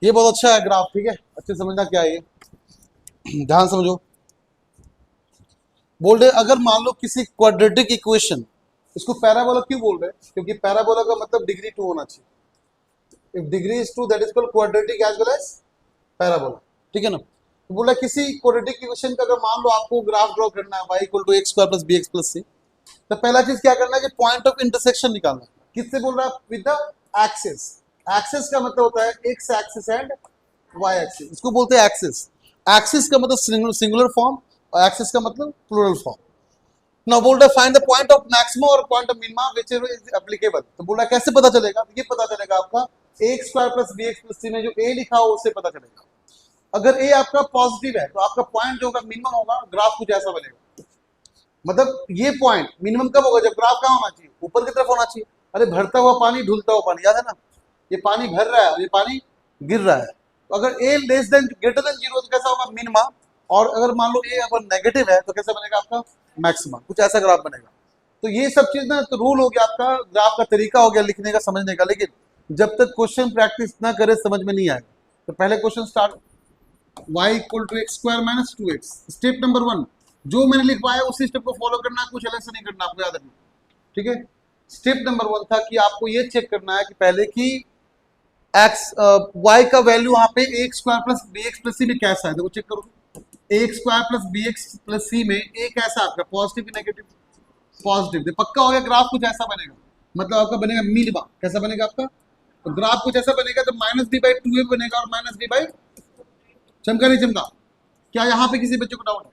ये बहुत अच्छा है ग्राफ, ठीक है, अच्छे समझना क्या है ये। ध्यान समझो। बोल रहे अगर मान लो किसी क्वाड्रेटिक इक्वेशन, इसको पैराबोला क्यों बोल रहे हैं, क्योंकि पैराबोला का मतलब डिग्री 2 होना चाहिए। If degree is 2 that is called quadratic as well as parabola, ठीक है ना। तो बोला किसी क्वाड्रेटिक इक्वेशन का अगर मान लो आपको ग्राफ ड्रॉ करना है y equal to x square plus b x plus c, तो पहला चीज क्या करना है कि पॉइंट ऑफ इंटरसेक्शन निकालना है। किससे बोल रहा है? With the axis. एक्सिस का मतलब होता है x axis and y axis, इसको बोलते हैं एक्सिस। एक्सिस का मतलब सिंगुलर फॉर्म और एक्सिस का मतलब प्लूरल फॉर्म। नाउ बोल रहा है find the point of maximum और point of minimum which is applicable. तो बोल रहा है कैसे पता चलेगा? ये पता चलेगा आपका x square plus b x plus c में जो ए लिखा हो उससे पता चलेगा। अगर ए आपका पॉजिटिव है तो आपका पॉइंट जो होगा मिनिमम होगा, ग्राफ कुछ ऐसा बनेगा। मतलब ये पॉइंट मिनिमम कब होगा? जब ग्राफ कहाँ होना चाहिए? ऊपर की तरफ होना चाहिए। अरे भरता हुआ पानी ढुलता हुआ पानी, याद है ना, ये पानी भर रहा है और ये पानी गिर रहा है। तो अगर a less than greater than zero तो कैसा होगा? मिनिमा। और अगर मान लो ए अगर नेगेटिव है तो कैसा बनेगा आपका? मैक्सिमा। कुछ ऐसा ग्राफ बनेगा। तो ये सब चीज ना तो रूल हो गया आपका, ग्राफ का तरीका हो गया लिखने का, समझने का। लेकिन जब तक क्वेश्चन प्रैक्टिस ना करे समझ में नहीं आएगा। तो पहले question start, y equal to x square minus 2x। Step number 1 जो मैंने लिखवाया उसी स्टेप को फॉलो करना है, कुछ अलग से नहीं करना, आपको याद रखना, ठीक है। स्टेप नंबर 1 था कि आपको ये चेक करना है कि पहले कि x y का वैल्यू यहाँ पे x square plus b x plus c में कैसा है, देखो चेक करो। X square plus b x plus c में ए कैसा आपका? पॉजिटिव या नेगेटिव? पॉजिटिव। तो पक्का हो गया ग्राफ कुछ ऐसा बनेगा, मतलब आपका बनेगा मिनिमा। कैसा बनेगा आपका? तो ग्राफ कुछ ऐसा बनेगा, तो माइनस बी बाई 2a बनेगा और माइनस बी बाई, चमका नहीं चमका? क्या यहाँ पे किसी बच्चे को डाउट है?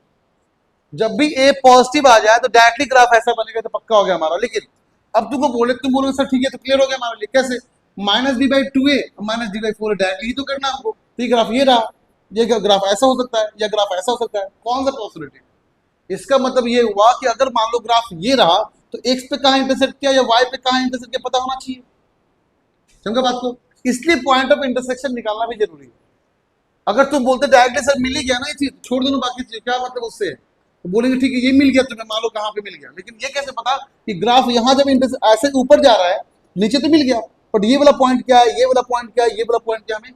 जब भी ए पॉजिटिव आ जाए तो डायरेक्टली ग्राफ ऐसा बनेगा, तो पक्का हो गया हमारा। लेकिन अब तुम बोलोगे सर ठीक है, तो क्लियर हो गया हमारे लिए। कैसे? Minus b by 2a minus d by 4 directly ही तो करना हमको। तो ये ग्राफ ये रहा, ये ग्राफ ऐसा हो सकता है या ग्राफ ऐसा हो सकता है, कौन सा पॉसिबिलिटी? इसका मतलब ये हुआ कि अगर मान लो ग्राफ ये रहा तो एक्स पे कहाँ इंटरसेक्ट किया या वाई पे कहाँ इंटरसेक्ट किया पता होना चाहिए। समझा बात को? इसलिए पॉइंट ऑफ इंटरसेक्शन निकालना भी जरूरी है। अगर तुम बोलते डायरेक्टली सर मिल ही गया ना ये चीज, छोड़ दो ना बाकी चीज, क्या मतलब उससे? तो बोलेंगे ठीक है ये मिल गया तुम्हें, मान लो कहाँ पे मिल गया, लेकिन ये कैसे पता कि ग्राफ यहाँ जब ऐसे ऊपर जा रहा है, नीचे तो मिल गया, बट ये वाला पॉइंट क्या है, ये वाला पॉइंट क्या है, ये वाला पॉइंट क्या, हमें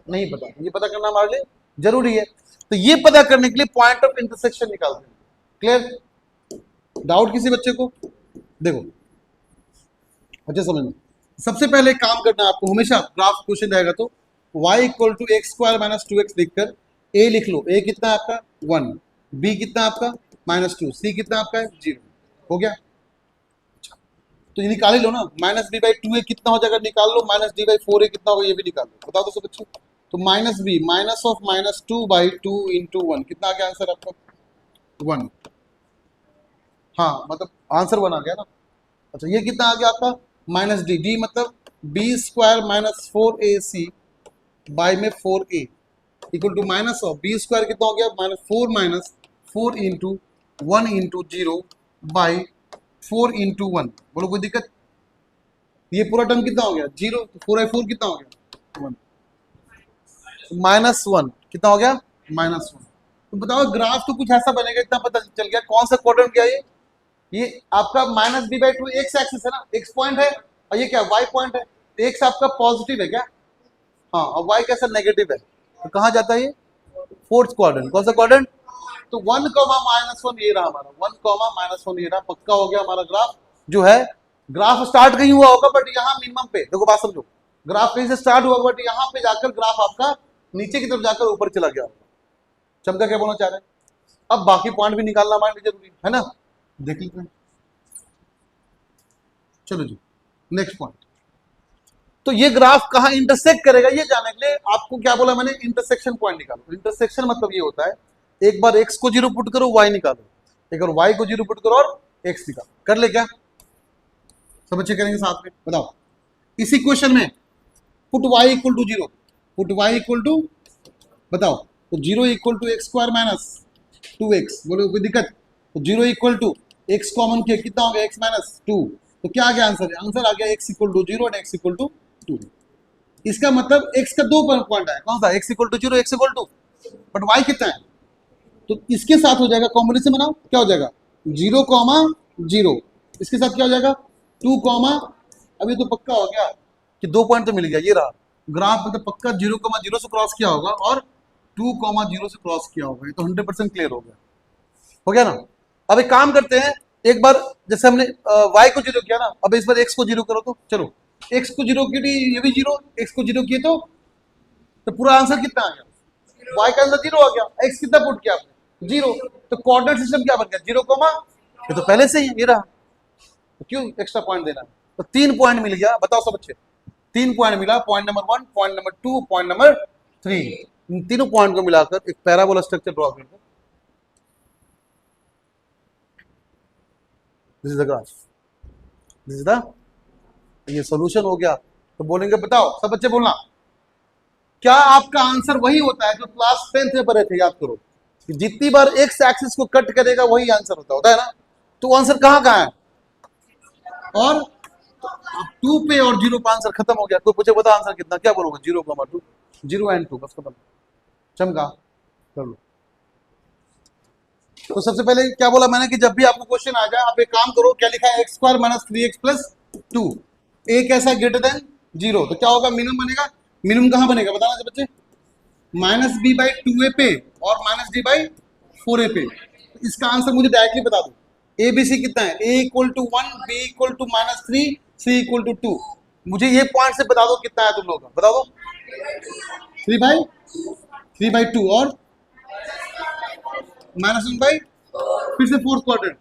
नहीं पता। ये पता करना हमारे लिए जरूरी है। तो ये पता करने के लिए पॉइंट ऑफ इंटरसेक्शन निकालते हैं। क्लियर? डाउट किसी बच्चे को? देखो अच्छा समझना, सबसे पहले काम करना है आपको, हमेशा ग्राफ क्वेश्चन रहेगा तो y equal to x square minus 2x लिखकर a लिख लो। a कितना है आपका? 1। b कितना आपका? -2। c कितना आपका है? 0। हो गया? अच्छा तो ये निकाल ही लो ना, माइनस बी बाई 2a कितना हो जाएगा निकाल लो, माइनस डी बाई 4a कितना होगा ये भी निकाल लो। बताओ तो सब बच्चों। तो minus b minus of -2 by 2 into 1 कितना आ गया आंसर आपका? 1। हाँ मतलब आंसर 1 आ गया ना। अच्छा ये कितना आ गया आपका? माइनस डी, डी मतलब b square minus 4ac by में 4a equal to minus of b square कितना हो गया? -4 minus 4 into 1 into 0 by 4 into 1। बोलो कोई दिक्कत? ये पूरा टर्म कितना हो गया? 0। तो 4/4 कितना हो गया? 1। -1 कितना हो गया? -1। तो बताओ ग्राफ तो कुछ ऐसा बनेगा, इतना पता चल गया कौन सा क्वाड्रेंट क्या है ये आपका minus b by 2 x axis है ना, एक्स पॉइंट है, और ये क्या वाई पॉइंट है। एक्स आपका पॉजिटिव है क्या? हाँ, और वाई कैसा? नेगेटिव है। तो कहाँ जाता है ये? Fourth quadrant. कौन सा क्वाड्रेंट? तो 1, -1 ये रहा हमारा, 1, -1 ये रहा। पक्का हो गया हमारा ग्राफ जो है। ग्राफ स्टार्ट कहीं हुआ होगा बट यहाँ मिनिमम पे, देखो बात समझो, ग्राफ कहीं से स्टार्ट हुआ बट यहाँ पे जाकर ग्राफ आपका नीचे की तरफ जाकर ऊपर चला गया। चमका क्या बोलना चाह रहे हैं? अब बाकी पॉइंट भी निकालना हमारे लिए जरूरी है ना, देख लेते हैं। चलो जी नेक्स्ट पॉइंट। तो ये ग्राफ कहाँ इंटरसेक्ट करेगा ये जानने के लिए आपको क्या बोला मैंने? इंटरसेक्शन पॉइंट निकालो। इंटरसेक्शन मतलब ये होता है एक बार x को 0 पुट करो, y निकालो, एक बार y को 0 पुट करो और x निकालो। कर ले क्या? सब अच्छे करेंगे साथ में। बताओ इसी क्वेश्चन में put y equal to 0, put y equal to, बताओ तो 0 equal to x square minus 2x। बोलो कोई दिक्कत? तो 0 इक्वल टू x कॉमन किया कितना हो गया? x minus 2। तो क्या आ गया आंसर? आंसर आ गया x इक्वल टू 0 और x इक्वल टू 2। इसका मतलब x का 2 पॉइंट आया, कौन सा? x equal to 0, x equal to, but y कितना है? तो इसके साथ हो जाएगा कॉम्बिनेशन बनाओ, क्या हो जाएगा? 0,0। इसके साथ क्या हो जाएगा? 2, अभी तो पक्का हो गया कि 2 पॉइंट तो मिल गया, ये रहा ग्राफ मतलब पक्का 0,0 से क्रॉस किया होगा और 2,0 से क्रॉस किया होगा, ये तो 100% क्लियर हो गया ना। अब एक काम करते हैं, एक बार जैसे हमने y को 0 किया ना, अब इस बार x को 0 करो तो चलो, x को 0 की ये भी 0, x को 0 किए तो पूरा आंसर कितना आ गया, y का आंसर 0 आ गया, x कितना पुट किया आपने 0, तो कोऑर्डिनेट सिस्टम क्या बन गया 0, ये तो पहले से ही ये रहा, तो क्यों एक्स्ट्रा पॉइंट देना। तो 3 पॉइंट मिल गया, बताओ सब बच्चे, 3 पॉइंट मिला, point number 1, point number 2, point number 3, इन तीनों पॉइंट को मिलाकर एक पैराबोला स्ट्रक्चर ड्रॉ कर दो। This is the graph, this is the, ये सॉल्यूशन हो गया। तो बोलेंगे बताओ सब बच्चे बोलना, क्या आपका आंसर वही होता है जो क्लास 10th में पढ़े थे, याद करो कि जितनी बार एक्स एक्सिस को कट करेगा वही आंसर होता है ना। तो आंसर कहाँ है, और 2 पे और 0 पे आंसर खत्म हो गया। कोई पूछे बता आंसर कितना, क्या बोलोगे 0,2, 0 एंड 2, बस खत्म, चमका कर लो। तो सबसे पहले क्या बोला मैंने कि जब भी आपको क्वेश्चन आ जाए आप एक काम करो, क्या लिखा है x² - 3x + 2, a कैसा ग्रेटर देन 0, तो क्या होगा मिनिमम बनेगा, मिनिमम कहां बनेगा बताना से बच्चे, -b/2a पे और -d/4a पे। इसका आंसर मुझे डायरेक्टली बता दो, a b c कितना है, a = 1, b = -3, c = 2, मुझे ये पॉइंट से बता दो कितना है तुम लोगों का, बता दो 3/2 और -1/, फिर से 4th क्वाड्रेंट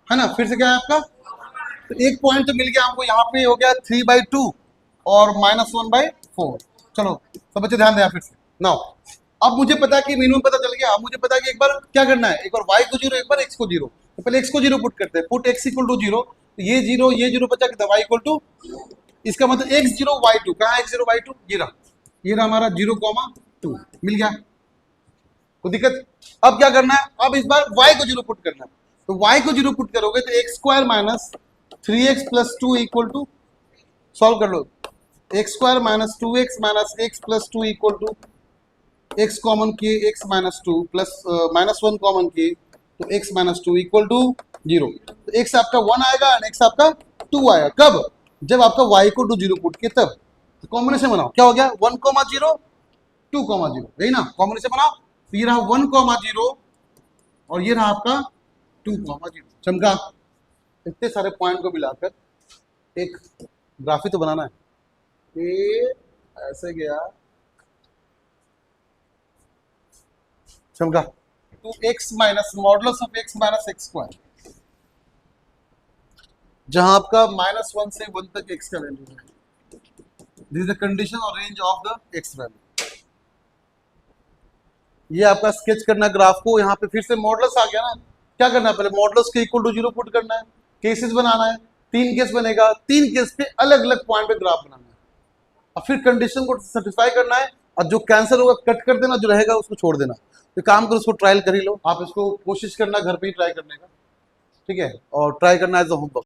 है ना, फिर से क्या है आपका, तो एक पॉइंट तो मिल गया हमको, यहाँ पे हो गया 3/2 और -1/4। चलो सब बच्चे ध्यान दें फिर से नाउ, अब मुझे पता है कि मिनिमम पता चल गया, अब मुझे पता है कि एक बार क्या करना है, एक बार y को 0, एक बार x को 0, तो पहले x को 0 पुट करते हैं, पुट x = 0, तो ये 0 बचा कितना y = इसका मतलब x0 y2, कहाँ x0 y2, ये रहा हमारा 0,2 मिल गया, कोई दिक्कत। अब क्या करना है, अब इस बार y को 0 पुट करना है, तो y को 0 पुट करोगे तो x² - 3x + 2 = सॉल्व कर लो, x² - 2x - x + 2 = x common किए x - 2 प्लस -1 कॉमन किए तो x - 2 = 0, तो x आपका 1 आएगा और x आपका 2 आएगा, कब, जब आपका y को 0 पुट किए तब। तो कॉम्बिनेशन बनाओ, क्या हो गया 1,0 2,0, यही ना, कॉम्बिनेशन बनाओ, तो ये रहा 1,0 और ये रहा आपका 2,0, चमका। इतने सारे पॉइंट को मिलाकर एक ग्राफ ही तो बनाना है, ये ऐसे गया, चमका, 2x modulus of x - x², जहां आपका -1 से 1 तक x का वैल्यू है, दिस इज द कंडीशन और range of the x value. ये आपका स्केच करना ग्राफ को, यहाँ पे फिर से मॉडुलस आ गया ना, क्या करना है, पहले मॉडुलस के इक्वल टू 0 पुट करना है, केसेस बनाना है, 3 केस बनेगा, 3 केस पे अलग अलग पॉइंट पे ग्राफ बनाना है, और फिर कंडीशन को सेटिस्फाई करना है, और जो कैंसिल होगा कट कर देना, जो रहेगा उसको छोड़ देना। तो काम करो, उसको ट्रायल कर ही लो, आप इसको कोशिश करना घर पे ही ट्राई करने का, ठीक है, और ट्राई करना एज अ होमवर्क।